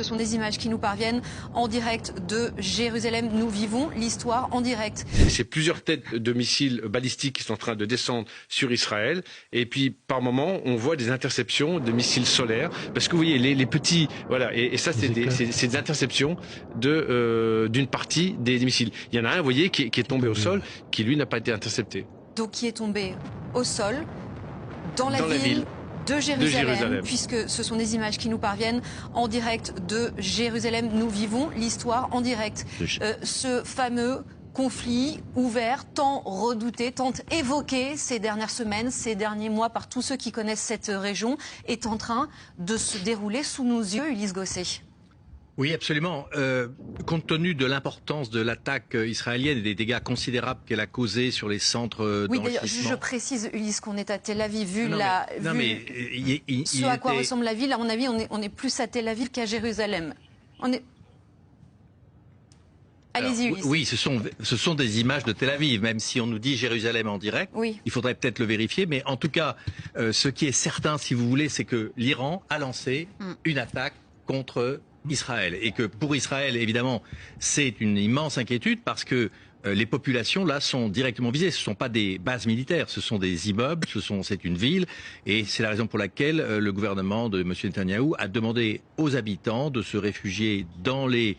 Ce sont des images qui nous parviennent en direct de Jérusalem. Nous vivons l'histoire en direct. C'est plusieurs têtes de missiles balistiques qui sont en train de descendre sur Israël. Et puis, par moments, on voit des interceptions de missiles solaires. Parce que vous voyez, les petits... Voilà, et ça, c'est des interceptions d'une partie des missiles. Il y en a un, vous voyez, qui est tombé au sol, qui, lui, n'a pas été intercepté. Donc, qui est tombé au sol, dans la ville de Jérusalem, puisque ce sont des images qui nous parviennent en direct de Jérusalem. Nous vivons l'histoire en direct. Ce fameux conflit ouvert, tant redouté, tant évoqué ces dernières semaines, ces derniers mois par tous ceux qui connaissent cette région, est en train de se dérouler sous nos yeux, Ulysse Gosset. Oui, absolument. Compte tenu de l'importance de l'attaque israélienne et des dégâts considérables qu'elle a causés sur les centres oui, d'ailleurs, d'enrichissement... je précise, Ulysse, qu'on est à Tel Aviv. Ce à quoi ressemble la ville, à mon avis, on est plus à Tel Aviv qu'à Jérusalem. Allez-y, Ulysse. Oui, ce sont des images de Tel Aviv, même si on nous dit Jérusalem en direct. Oui. Il faudrait peut-être le vérifier, mais en tout cas, ce qui est certain, si vous voulez, c'est que l'Iran a lancé une attaque contre Israël. Et que pour Israël, évidemment, c'est une immense inquiétude parce que les populations, là, sont directement visées. Ce ne sont pas des bases militaires, ce sont des immeubles, c'est une ville. Et c'est la raison pour laquelle le gouvernement de M. Netanyahou a demandé aux habitants de se réfugier dans les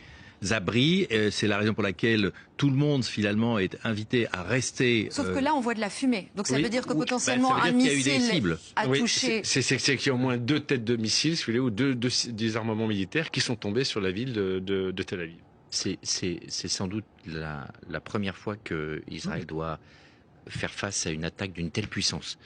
abris. C'est la raison pour laquelle tout le monde, finalement, est invité à rester... Sauf que là, on voit de la fumée. Donc ça veut dire que potentiellement un missile a touché... C'est qu'il y a au moins 2 têtes de missiles, si vous voulez, ou des armements militaires qui sont tombés sur la ville de Tel Aviv. C'est sans doute la première fois que Israël doit faire face à une attaque d'une telle puissance.